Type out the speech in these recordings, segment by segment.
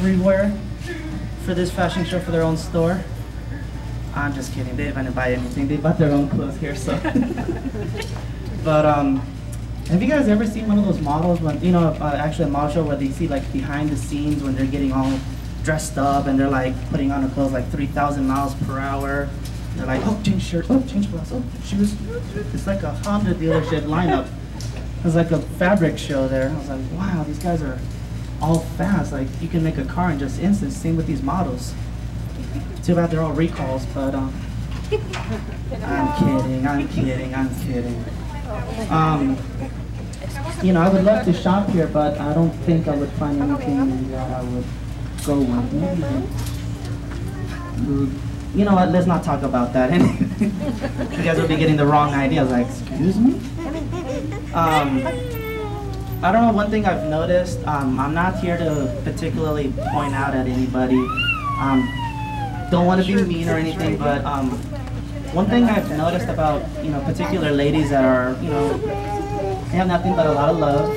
streetwear for this fashion show for their own store. I'm just kidding. They didn't buy anything. They bought their own clothes here, so. But have you guys ever seen one of those models when, you know, actually a model show where they see like behind the scenes when they're getting all dressed up and they're like putting on their clothes like 3,000 miles per hour. They're like, oh, change shirt, oh, change blouse, oh, shoes. It's like a Honda dealership lineup. It was like a fabric show there. I was like, wow, these guys are all fast. Like, you can make a car in just instance. Same with these models. Too bad they're all recalls, but I'm kidding. You know, I would love to shop here, but I don't think I would find anything that I would go with. Maybe. You know what, let's not talk about that. You guys will be getting the wrong idea. I was like, excuse me? I don't know, one thing I've noticed, I'm not here to particularly point out at anybody. Don't want to be mean or anything, but one thing I've noticed about, you know, particular ladies that are, you know, they have nothing but a lot of love,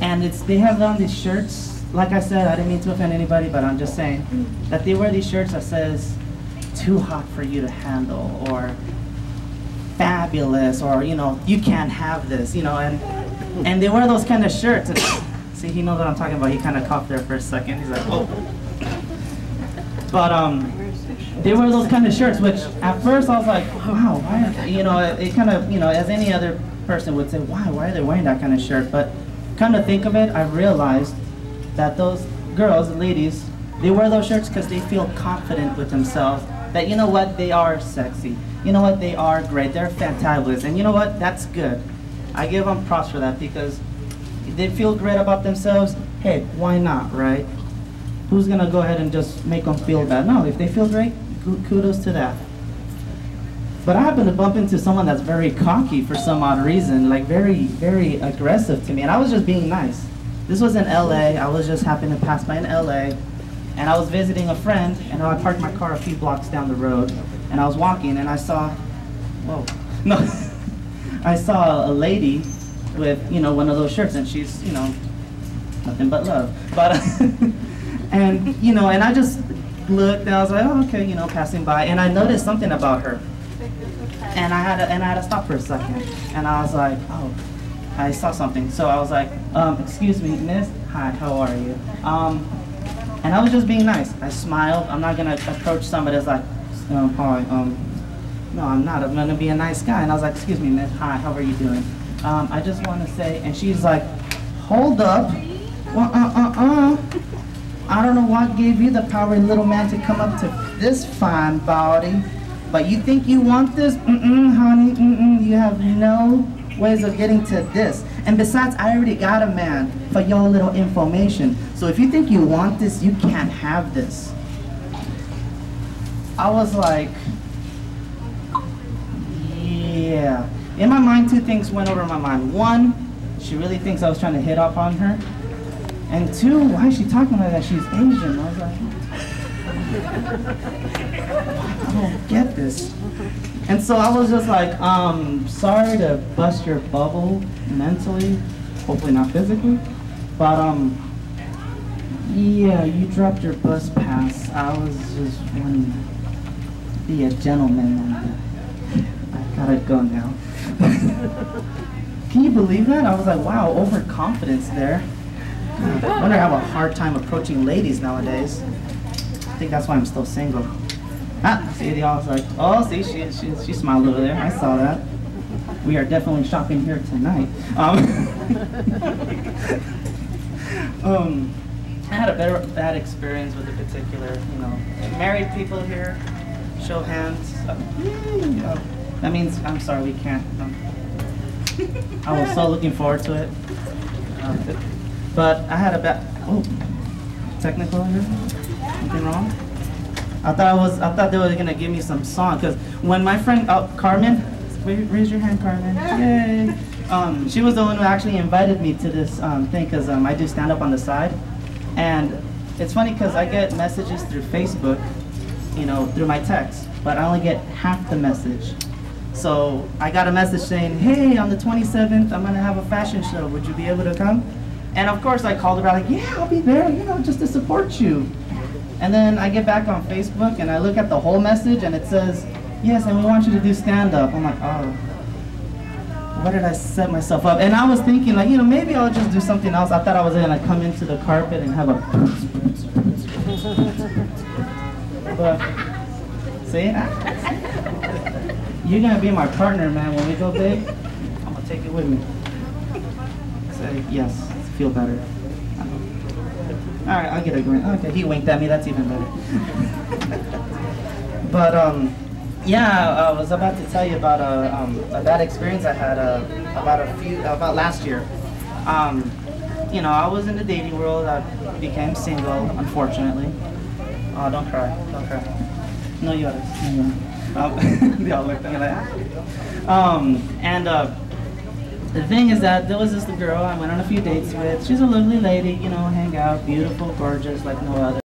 and they have on these shirts. Like I said, I didn't mean to offend anybody, but I'm just saying that they wear these shirts that says, too hot for you to handle, or fabulous, or, you know, you can't have this, you know, and they wear those kind of shirts. And, see, he knows what I'm talking about. He kind of coughed there for a second. He's like, oh. But they wear those kind of shirts, which at first I was like, wow, why? You know, it kind of, you know, as any other person would say, why are they wearing that kind of shirt? But come to think of it, I realized that those girls, ladies, they wear those shirts because they feel confident with themselves. That, you know what, they are sexy. You know what, they are great. They're fantabulous. And you know what, that's good. I give them props for that, because if they feel great about themselves, hey, why not, right? Who's gonna go ahead and just make them feel bad? No, if they feel great, kudos to that. But I happen to bump into someone that's very cocky for some odd reason, like very, very aggressive to me, and I was just being nice. This was in LA. I was just happening to pass by in LA. And I was visiting a friend, and I parked my car a few blocks down the road, and I was walking, and I saw, whoa, no, I saw a lady with, you know, one of those shirts, and she's, you know, nothing but love. But, and, you know, and I just looked, and I was like, oh, okay, you know, passing by, and I noticed something about her, and I had to stop for a second, and I was like, oh, I saw something, so I was like, excuse me, miss, hi, how are you? And I was just being nice. I smiled. I'm not gonna approach somebody that's like, hi, no, I'm not. I'm gonna be a nice guy. And I was like, excuse me, miss, hi, how are you doing? I just want to say, and she's like, hold up. I don't know what gave you the power, little man, to come up to this fine body, but you think you want this? Honey, you have no ways of getting to this. And besides, I already got a man, for your little information. So if you think you want this, you can't have this. I was like, yeah. In my mind, two things went over my mind. One, she really thinks I was trying to hit up on her. And two, why is she talking like that? She's Asian. I was like, I don't get this. And so I was just like, sorry to bust your bubble mentally, hopefully not physically, but yeah, you dropped your bus pass. I was just wanting to be a gentleman, and I gotta go now. Can you believe that? I was like, wow, overconfidence there. I wonder I have a hard time approaching ladies nowadays. I think that's why I'm still single. Ah, see, they all was like, oh, see, she smiled over there. I saw that. We are definitely shopping here tonight. I had a bad experience with a particular, you know, married people here. Show hands. That means, I'm sorry, we can't. I was so looking forward to it. But I had a bad, technical here? Something wrong? I thought they were gonna give me some song, because when my friend, Carmen, raise your hand, Carmen, yay. She was the one who actually invited me to this thing, because I do stand up on the side. And it's funny because I get messages through Facebook, you know, through my text, but I only get half the message. So I got a message saying, hey, on the 27th, I'm gonna have a fashion show. Would you be able to come? And of course I called her back like, yeah, I'll be there, you know, just to support you. And then I get back on Facebook and I look at the whole message and it says, yes, and we want you to do stand-up. I'm like, oh, why did I set myself up? And I was thinking like, you know, maybe I'll just do something else. I thought I was gonna come into the carpet and have a but see, you're gonna be my partner, man, when we go big. I'm gonna take it with me. Say yes, feel better. All right, I'll get a grin. Okay, he winked at me. That's even better. But yeah, I was about to tell you about a bad experience I had about last year. You know, I was in the dating world. I became single, unfortunately. Oh, don't cry, don't cry. No llores, no llores. They all looked at me like, and the thing is that there was this girl I went on a few dates with. She's a lovely lady, you know, hang out, beautiful, gorgeous, like no other.